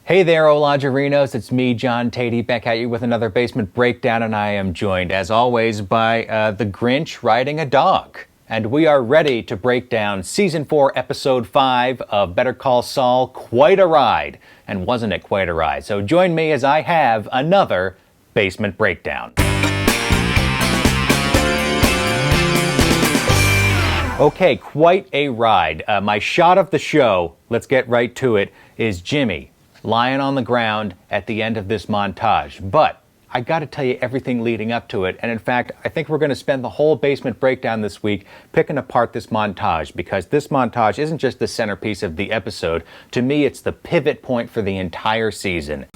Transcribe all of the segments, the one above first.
Hey there, Olagerinos. It's me, John Teti, back at you with another Basement Breakdown, and I am joined, as always, by the Grinch riding a dog. And we are ready to break down Season 4, Episode 5 of Better Call Saul, Quite a Ride. And wasn't it quite a ride? So join me as I have another Basement Breakdown. Okay, quite a ride. My shot of the show, let's get right to it, is Jimmy lying on the ground at the end of this montage. But I got to tell you everything leading up to it. And in fact, I think we're going to spend the whole Basement Breakdown this week picking apart this montage, because this montage isn't just the centerpiece of the episode. To me, it's the pivot point for the entire season.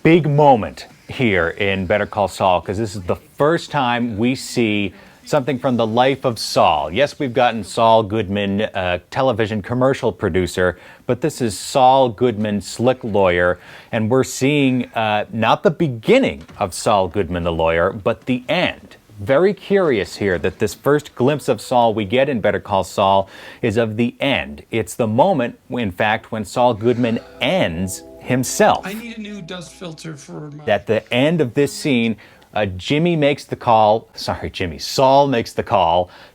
Big moment here in Better Call Saul, because this is the first time we see something from the life of Saul. Yes, we've gotten Saul Goodman, television commercial producer, but this is Saul Goodman, slick lawyer, and we're seeing not the beginning of Saul Goodman, the lawyer, but the end. Very curious here that this first glimpse of Saul we get in Better Call Saul is of the end. It's the moment, in fact, when Saul Goodman ends himself. I need a new dust filter for my... At the end of this scene, Saul makes the call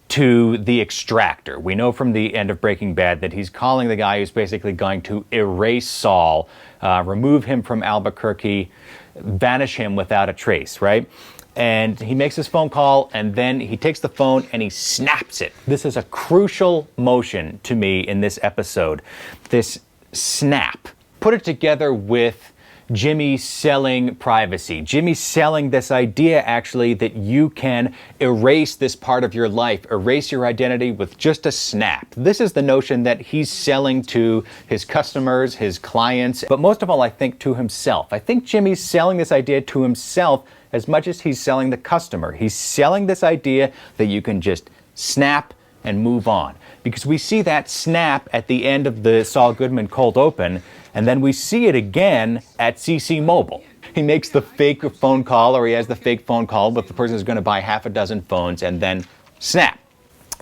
to the Extractor. We know from the end of Breaking Bad that he's calling the guy who's basically going to erase Saul, remove him from Albuquerque, vanish him without a trace, right? And he makes his phone call, and then he takes the phone and he snaps it. This is a crucial motion to me in this episode. This snap. Put it together with Jimmy selling privacy. Jimmy selling this idea, actually, that you can erase this part of your life, erase your identity with just a snap. This is the notion that he's selling to his customers, his clients, but most of all, I think, to himself. I think Jimmy's selling this idea to himself as much as he's selling the customer. He's selling this idea that you can just snap and move on. Because we see that snap at the end of the Saul Goodman cold open, and then we see it again at CC Mobile. He makes the fake phone call, or he has the fake phone call with the person who's going to buy half a dozen phones, and then snap.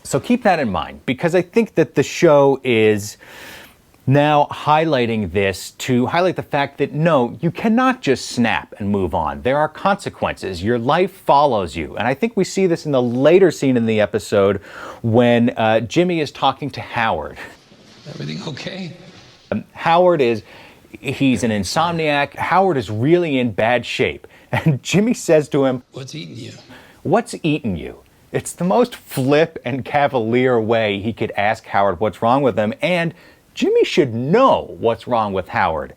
So keep that in mind, because I think that the show is now highlighting this to highlight the fact that no, you cannot just snap and move on. There are consequences. Your life follows you. And I think we see this in the later scene in the episode when Jimmy is talking to Howard. Everything okay? He's an insomniac. Howard is really in bad shape. And Jimmy says to him, "What's eating you?" "What's eating you?" It's the most flip and cavalier way he could ask Howard what's wrong with him. And Jimmy should know what's wrong with Howard.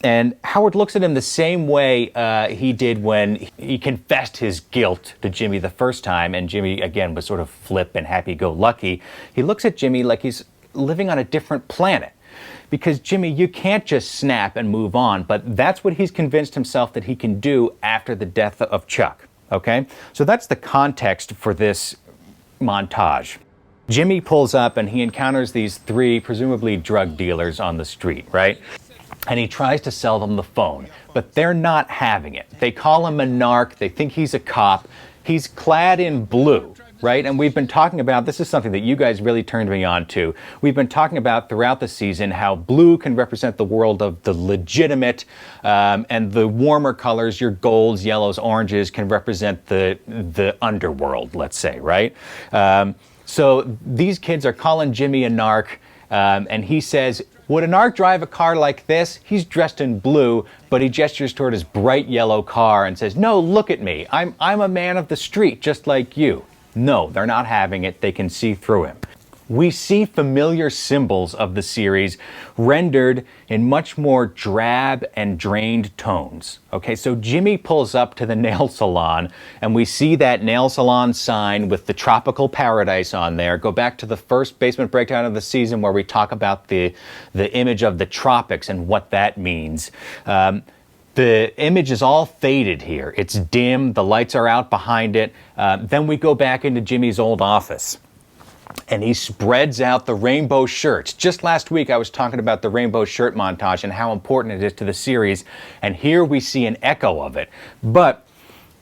And Howard looks at him the same way he did when he confessed his guilt to Jimmy the first time, and Jimmy, again, was sort of flip and happy-go-lucky. He looks at Jimmy like he's living on a different planet. Because, Jimmy, you can't just snap and move on, but that's what he's convinced himself that he can do after the death of Chuck, okay? So that's the context for this montage. Jimmy pulls up and he encounters these three, presumably drug dealers on the street, right? And he tries to sell them the phone, but they're not having it. They call him a narc. They think he's a cop. He's clad in blue, right? And we've been talking about, this is something that you guys really turned me on to. We've been talking about throughout the season how blue can represent the world of the legitimate, and the warmer colors, your golds, yellows, oranges, can represent the underworld, let's say, right? So these kids are calling Jimmy a narc, and he says, would a narc drive a car like this? He's dressed in blue, but he gestures toward his bright yellow car and says, no, look at me. I'm a man of the street, just like you. No, they're not having it. They can see through him. We see familiar symbols of the series rendered in much more drab and drained tones. Okay, so Jimmy pulls up to the nail salon, and we see that nail salon sign with the tropical paradise on there. Go back to the first Basement Breakdown of the season where we talk about the image of the tropics and what that means. The image is all faded here. It's dim, the lights are out behind it. Then we go back into Jimmy's old office, and he spreads out the rainbow shirts. Just last week I was talking about the rainbow shirt montage and how important it is to the series, and here we see an echo of it. But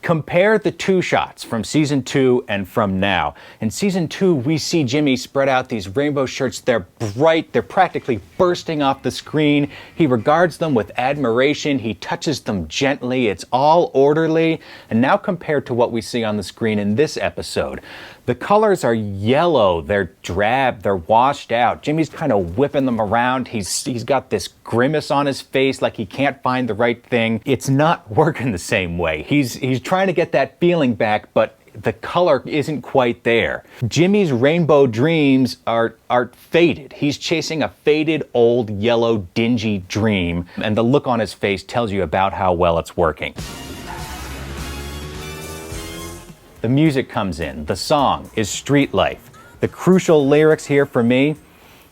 Compare the two shots from season 2 and from now. In season 2, we see Jimmy spread out these rainbow shirts. They're bright. They're practically bursting off the screen. He regards them with admiration. He touches them gently. It's all orderly. And now compared to what we see on the screen in this episode, the colors are yellow. They're drab. They're washed out. Jimmy's kind of whipping them around. He's got this grimace on his face like he can't find the right thing. It's not working the same way. He's trying to get that feeling back, but the color isn't quite there. Jimmy's rainbow dreams are faded. He's chasing a faded, old, yellow, dingy dream, and the look on his face tells you about how well it's working. The music comes in. The song is Street Life. The crucial lyrics here for me,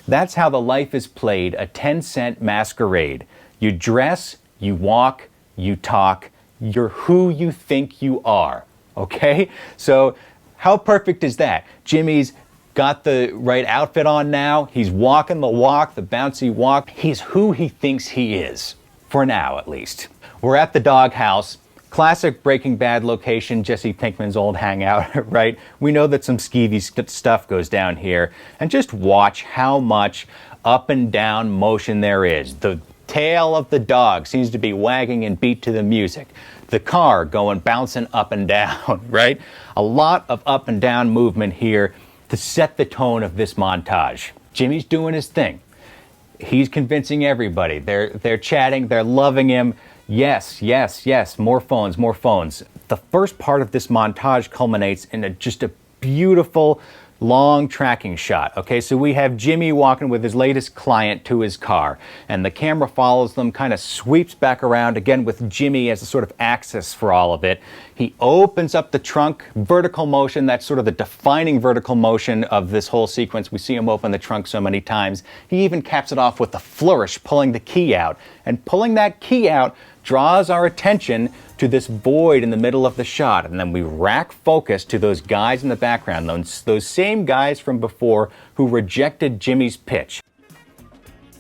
that's how the life is played, a 10-cent masquerade. You dress, you walk, you talk, you're who you think you are, okay? So how perfect is that? Jimmy's got the right outfit on now. He's walking the walk, the bouncy walk. He's who he thinks he is, for now at least. We're at the doghouse. Classic Breaking Bad location, Jesse Pinkman's old hangout, right? We know that some skeevy stuff goes down here. And just watch how much up and down motion there is. The tail of the dog seems to be wagging and beat to the music. The car going bouncing up and down, right? A lot of up and down movement here to set the tone of this montage. Jimmy's doing his thing. He's convincing everybody. They're chatting, they're loving him. Yes, yes, yes, more phones, more phones. The first part of this montage culminates in just a beautiful, long tracking shot. Okay, so we have Jimmy walking with his latest client to his car, and the camera follows them, kind of sweeps back around, again with Jimmy as a sort of axis for all of it. He opens up the trunk, vertical motion, that's sort of the defining vertical motion of this whole sequence. We see him open the trunk so many times. He even caps it off with a flourish, pulling the key out. And pulling that key out draws our attention to this void in the middle of the shot, and then we rack focus to those guys in the background, those same guys from before who rejected Jimmy's pitch.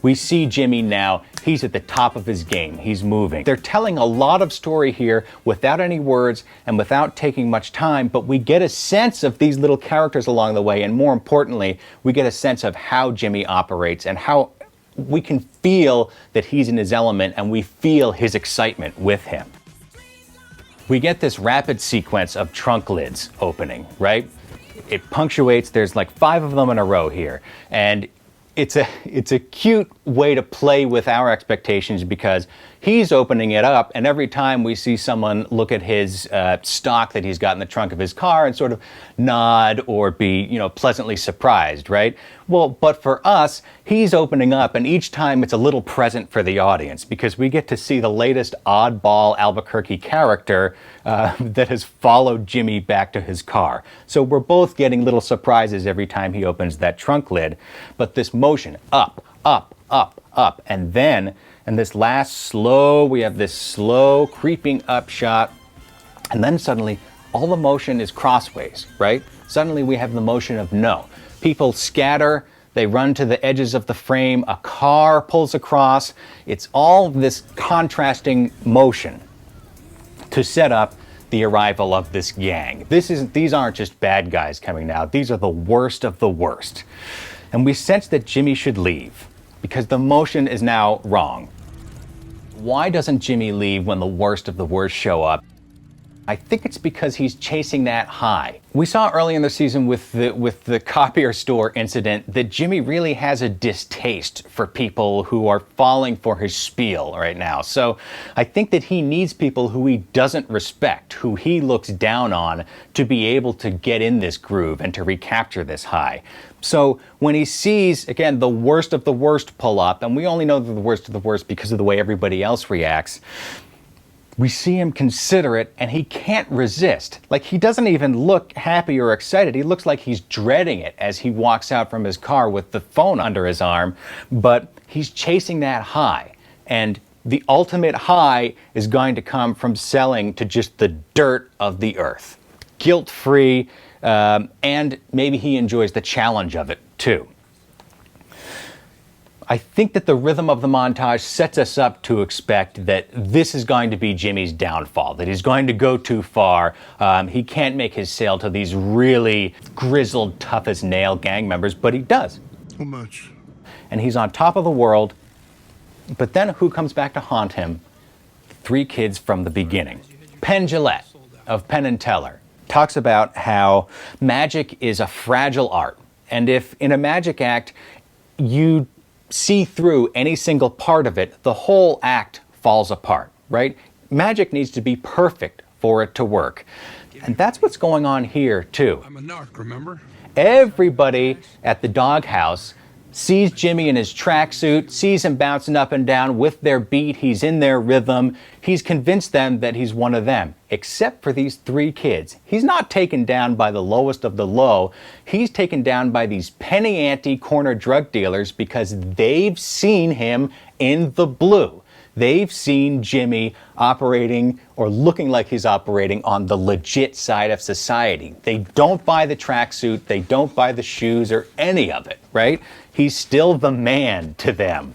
We see Jimmy now, he's at the top of his game, he's moving. They're telling a lot of story here without any words and without taking much time, but we get a sense of these little characters along the way, and more importantly, we get a sense of how Jimmy operates and how we can feel that he's in his element, and we feel his excitement with him. We get this rapid sequence of trunk lids opening, right? It punctuates, there's like 5 of them in a row here. And it's a cute way to play with our expectations because he's opening it up, and every time we see someone look at his stock that he's got in the trunk of his car and sort of nod or be, pleasantly surprised, right? Well, but for us, he's opening up, and each time it's a little present for the audience because we get to see the latest oddball Albuquerque character that has followed Jimmy back to his car. So we're both getting little surprises every time he opens that trunk lid, but this motion up, up, up, up, and then in this last slow, we have this slow creeping up shot, and then suddenly all the motion is crossways, right? Suddenly we have the motion of no. People scatter, they run to the edges of the frame, a car pulls across. It's all this contrasting motion to set up the arrival of this gang. These aren't just bad guys coming now, these are the worst of the worst. And we sense that Jimmy should leave because the motion is now wrong. Why doesn't Jimmy leave when the worst of the worst show up? I think it's because he's chasing that high. We saw early in the season with the copier store incident that Jimmy really has a distaste for people who are falling for his spiel right now. So I think that he needs people who he doesn't respect, who he looks down on, to be able to get in this groove and to recapture this high. So when he sees, again, the worst of the worst pull up, and we only know the worst of the worst because of the way everybody else reacts, we see him consider it, and he can't resist. Like, he doesn't even look happy or excited. He looks like he's dreading it as he walks out from his car with the phone under his arm, but he's chasing that high. And the ultimate high is going to come from selling to just the dirt of the earth. Guilt-free, and maybe he enjoys the challenge of it, too. I think that the rhythm of the montage sets us up to expect that this is going to be Jimmy's downfall, that he's going to go too far. He can't make his sale to these really grizzled, tough as nail gang members, but he does. How much? And he's on top of the world. But then who comes back to haunt him? 3 kids from the beginning. Penn Jillette of Penn and Teller talks about how magic is a fragile art. And if in a magic act you see through any single part of it, the whole act falls apart, right? Magic needs to be perfect for it to work. And that's what's going on here too. I'm a narc, remember? Everybody at the doghouse sees Jimmy in his tracksuit, sees him bouncing up and down with their beat, he's in their rhythm. He's convinced them that he's one of them, except for these 3 kids. He's not taken down by the lowest of the low. He's taken down by these penny ante corner drug dealers because they've seen him in the blue. They've seen Jimmy operating or looking like he's operating on the legit side of society. They don't buy the tracksuit, they don't buy the shoes or any of it, right? He's still the man to them.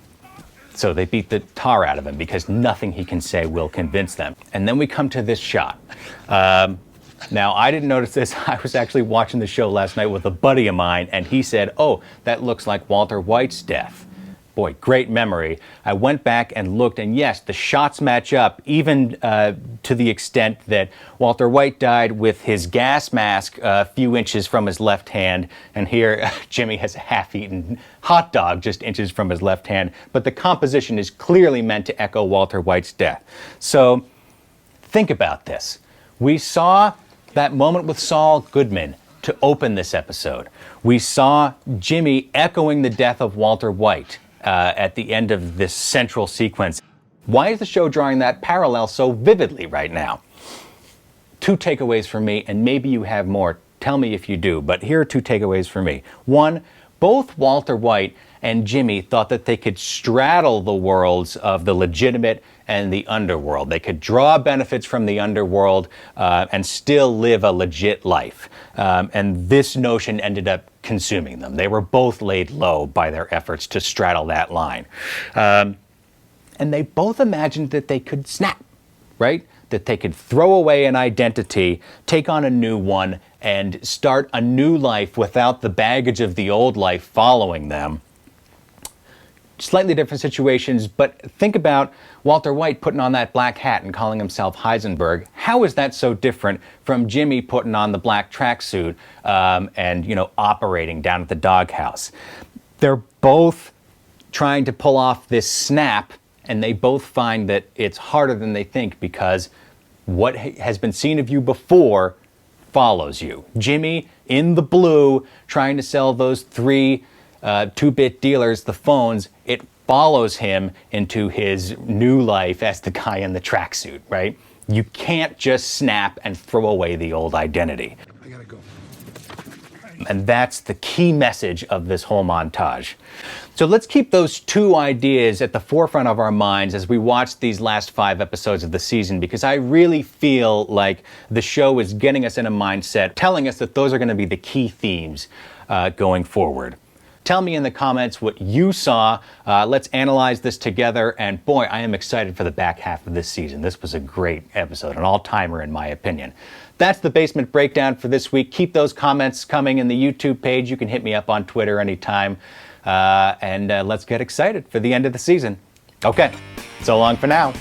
So they beat the tar out of him because nothing he can say will convince them. And then we come to this shot. Now, I didn't notice this. I was actually watching the show last night with a buddy of mine, and he said, "Oh, that looks like Walter White's death." Boy, great memory. I went back and looked, and yes, the shots match up, even to the extent that Walter White died with his gas mask a few inches from his left hand, and here Jimmy has a half-eaten hot dog just inches from his left hand, but the composition is clearly meant to echo Walter White's death. So think about this. We saw that moment with Saul Goodman to open this episode. We saw Jimmy echoing the death of Walter White at the end of this central sequence. Why is the show drawing that parallel so vividly right now? 2 takeaways for me, and maybe you have more. Tell me if you do, but here are 2 takeaways for me. 1, both Walter White and Jimmy thought that they could straddle the worlds of the legitimate and the underworld. They could draw benefits from the underworld and still live a legit life. And this notion ended up consuming them. They were both laid low by their efforts to straddle that line. And they both imagined that they could snap, right? That they could throw away an identity, take on a new one, and start a new life without the baggage of the old life following them. Slightly different situations, but think about Walter White putting on that black hat and calling himself Heisenberg. How is that so different from Jimmy putting on the black tracksuit and, you know, operating down at the doghouse? They're both trying to pull off this snap, and they both find that it's harder than they think because what has been seen of you before follows you. Jimmy in the blue trying to sell those 3 2-bit dealers the phones, it follows him into his new life as the guy in the tracksuit, right? You can't just snap and throw away the old identity. I gotta go. And that's the key message of this whole montage. So let's keep those 2 ideas at the forefront of our minds as we watch these last 5 episodes of the season, because I really feel like the show is getting us in a mindset, telling us that those are going to be the key themes going forward. Tell me in the comments what you saw. Let's analyze this together. And boy, I am excited for the back half of this season. This was a great episode, an all-timer in my opinion. That's the Basement Breakdown for this week. Keep those comments coming in the YouTube page. You can hit me up on Twitter anytime. And let's get excited for the end of the season. Okay, so long for now.